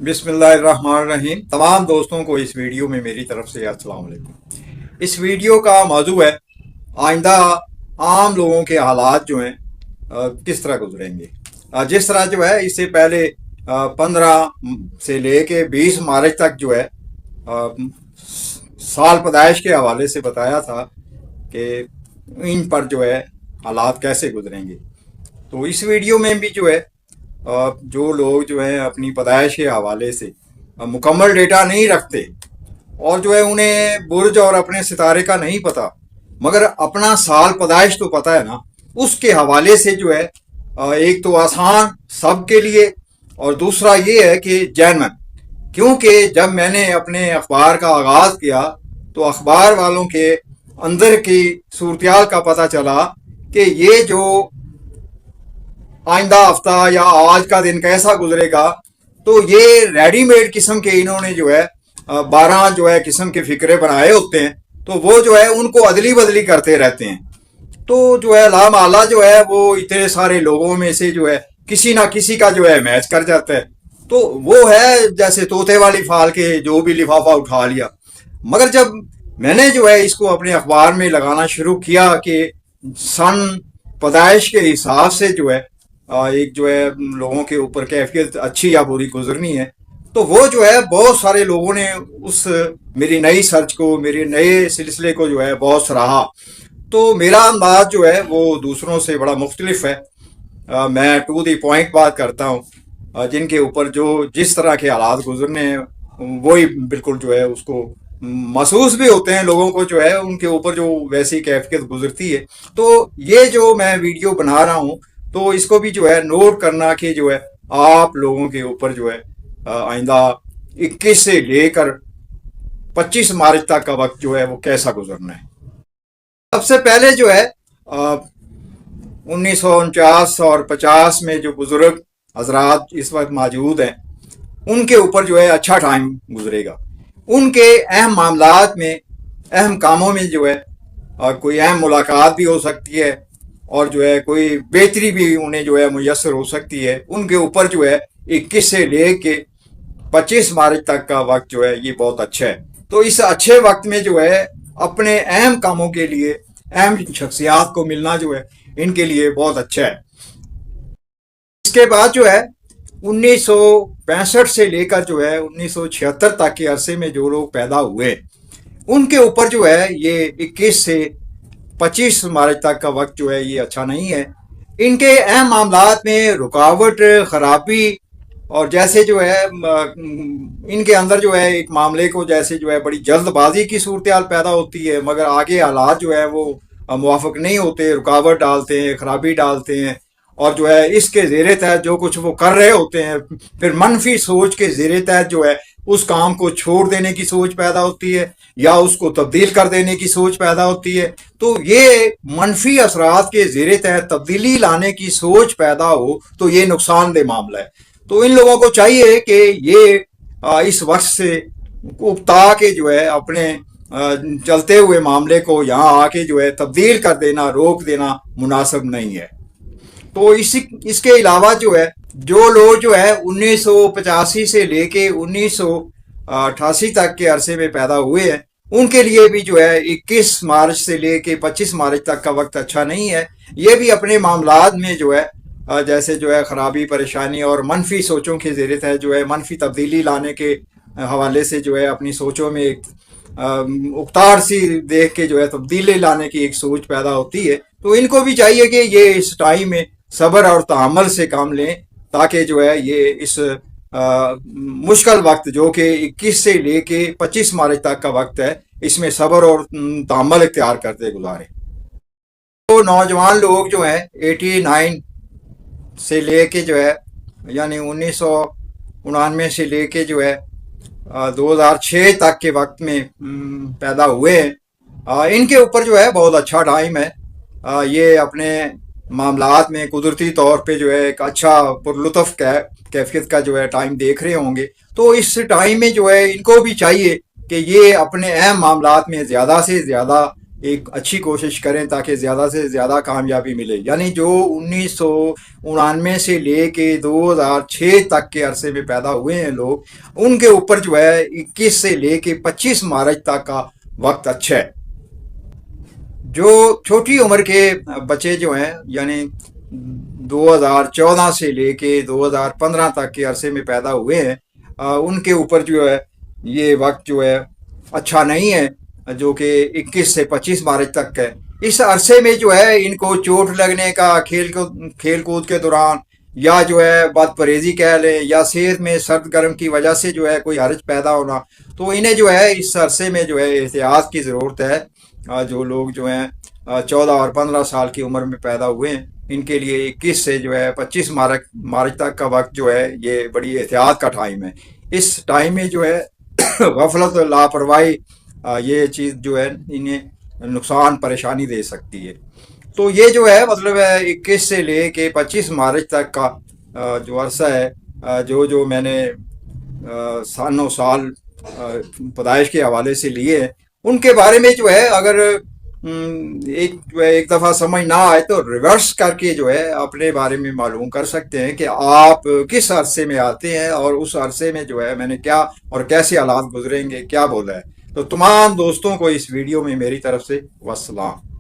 बिस्मिल्लाहिर्रहमानिर्रहीम। तमाम दोस्तों को इस वीडियो में मेरी तरफ से अस्सलाम वालेकुम। इस वीडियो का मौजू है आइंदा आम लोगों के हालात जो हैं किस तरह गुजरेंगे। जिस तरह जो है इससे पहले 15 से लेके 20 मार्च तक जो है साल पैदाइश के हवाले से बताया था कि इन पर जो है हालात कैसे गुजरेंगे। तो इस वीडियो में भी जो है जो लोग जो है अपनी पैदाइश के हवाले से मुकम्मल डेटा नहीं रखते और जो है उन्हें बुर्ज और अपने सितारे का नहीं पता मगर अपना साल पैदाइश तो पता है ना, उसके हवाले से जो है एक तो आसान सबके लिए और दूसरा ये है कि जैनमन। क्योंकि जब मैंने अपने अखबार का आगाज़ किया तो अखबार वालों के अंदर की सूरत का पता चला कि ये जो आइंदा हफ्ता या आज का दिन कैसा गुजरेगा, तो ये रेडीमेड किस्म के इन्होंने जो है 12 जो है किस्म के फिक्रे बनाए होते हैं, तो वो जो है उनको अदली बदली करते रहते हैं। तो जो है लामाला जो है वो इतने सारे लोगों में से जो है किसी ना किसी का जो है मैच कर जाता है। तो वो है जैसे तोते वाली फाल के जो भी लिफाफा उठा लिया। मगर जब मैंने जो है इसको अपने अखबार में लगाना शुरू किया कि सन पैदाइश के हिसाब से जो है एक जो है लोगों के ऊपर कैफियत अच्छी या बुरी गुजरनी है, तो वो जो है बहुत सारे लोगों ने उस मेरी नई सर्च को, मेरे नए सिलसिले को जो है बहुत सराहा। तो मेरा अंदाज जो है वो दूसरों से बड़ा मुख्तलिफ है। मैं टू दी पॉइंट बात करता हूँ। जिनके ऊपर जो जिस तरह के हालात गुजरने हैं वही बिल्कुल जो है उसको महसूस भी होते हैं लोगों को, जो है उनके ऊपर जो वैसी कैफियत गुजरती है। तो ये जो मैं वीडियो बना रहा हूँ तो इसको भी जो है नोट करना कि जो है आप लोगों के ऊपर जो है आइंदा 21 से लेकर 25 मार्च तक का वक्त जो है वो कैसा गुजरना है। सबसे पहले जो है 1949 और 50 में जो बुजुर्ग हजरात इस वक्त मौजूद हैं उनके ऊपर जो है अच्छा टाइम गुजरेगा। उनके अहम मामलात में, अहम कामों में जो है कोई अहम मुलाकात भी हो सकती है और जो है कोई बेहतरी भी उन्हें जो है मुयसर हो सकती है। उनके ऊपर जो है 21 से ले के 25 मार्च तक का वक्त जो है ये बहुत अच्छा है। तो इस अच्छे वक्त में जो है अपने अहम कामों के लिए अहम शख्सियात को मिलना जो है इनके लिए बहुत अच्छा है। इसके बाद जो है 1965 से लेकर जो है 1976 तक के अरसे में जो लोग पैदा हुए उनके ऊपर जो है ये 21 से 25 मार्च तक का वक्त जो है ये अच्छा नहीं है। इनके अहम मामलात में रुकावट, खराबी और जैसे जो है इनके अंदर जो है एक मामले को जैसे जो है बड़ी जल्दबाजी की सूरत हाल पैदा होती है मगर आगे हालात जो है वो मुवाफिक नहीं होते, रुकावट डालते हैं, खराबी डालते हैं और जो है इसके ज़ेरे तहत जो कुछ वो कर रहे होते हैं फिर मनफी सोच के ज़ेरे तहत जो है उस काम को छोड़ देने की सोच पैदा होती है या उसको तब्दील कर देने की सोच पैदा होती है। तो ये मनफी असरात के ज़ेरे तहत तब्दीली लाने की सोच पैदा हो तो ये नुकसानदेह मामला है। तो इन लोगों को चाहिए कि ये इस वक्त से उकता के जो है अपने चलते हुए मामले को यहाँ आके जो है तब्दील कर देना, रोक देना मुनासिब नहीं है। तो इसके अलावा जो है जो लोग जो है 1985 से लेके 1988 तक के अरसे में पैदा हुए हैं उनके लिए भी जो है 21 मार्च से लेके 25 मार्च तक का वक्त अच्छा नहीं है। ये भी अपने मामलात में जो है जैसे जो है ख़राबी, परेशानी और मनफी सोचों की ज़रूरत है, जो है मनफी तब्दीली लाने के हवाले से जो है अपनी सोचों में एक उकतार सी देख के जो है तब्दीली लाने की एक सोच पैदा होती है। तो इनको भी चाहिए कि ये इस टाइम में सब्र और तहम्मुल से काम लें ताकि जो है ये इस मुश्किल वक्त जो कि 21 से लेके 25 मार्च तक का वक्त है इसमें सब्र और तहम्मुल इख्तियार करते गुजारें। तो नौजवान लोग जो हैं 89 से लेके जो है यानी 1999 से लेके जो है 2006 तक के वक्त में पैदा हुए हैं इनके ऊपर जो है बहुत अच्छा टाइम है। ये अपने मामलात में कुदरती तौर पे जो है एक अच्छा पुरलुत्फ कैफियत का जो है टाइम देख रहे होंगे। तो इस टाइम में जो है इनको भी चाहिए कि ये अपने अहम मामलात में ज़्यादा से ज़्यादा ایک اچھی کوشش کریں تاکہ زیادہ سے زیادہ کامیابی ملے. یعنی جو 1999 سے لے کے 2006 تک کے عرصے میں پیدا ہوئے ہیں لوگ، ان کے اوپر جو ہے 21 سے لے کے 25 مارچ تک کا وقت اچھا ہے. جو چھوٹی عمر کے بچے جو ہیں، یعنی 2014 سے لے کے 2015 تک کے عرصے میں پیدا ہوئے ہیں، ان کے اوپر جو ہے یہ وقت جو ہے اچھا نہیں ہے، جو کہ 21 سے 25 مارچ تک ہے. اس عرصے میں جو ہے ان کو چوٹ لگنے کا کھیل کود کے دوران، یا جو ہے بد پریزی کہہ لیں، یا صحت میں سرد گرم کی وجہ سے جو ہے کوئی حرج پیدا ہونا، تو انہیں جو ہے اس عرصے میں جو ہے احتیاط کی ضرورت ہے. جو لوگ جو ہیں 14 اور 15 سال کی عمر میں پیدا ہوئے ہیں، ان کے لیے 21 سے جو ہے 25 مارچ تک کا وقت جو ہے یہ بڑی احتیاط کا ٹائم ہے. اس ٹائم میں جو ہے غفلت اور لاپرواہی، یہ چیز جو ہے انہیں نقصان پریشانی دے سکتی ہے. تو یہ جو ہے مطلب ہے 21 سے لے کے 25 مارچ تک کا جو عرصہ ہے، جو میں نے سال و سال پیدائش کے حوالے سے لیے ہیں، ان کے بارے میں جو ہے اگر ایک دفعہ سمجھ نہ آئے تو ریورس کر کے جو ہے اپنے بارے میں معلوم کر سکتے ہیں کہ آپ کس عرصے میں آتے ہیں، اور اس عرصے میں جو ہے میں نے کیا اور کیسے حالات گزریں گے کیا بولا ہے. تو تمام دوستوں کو اس ویڈیو میں میری طرف سے والسلام.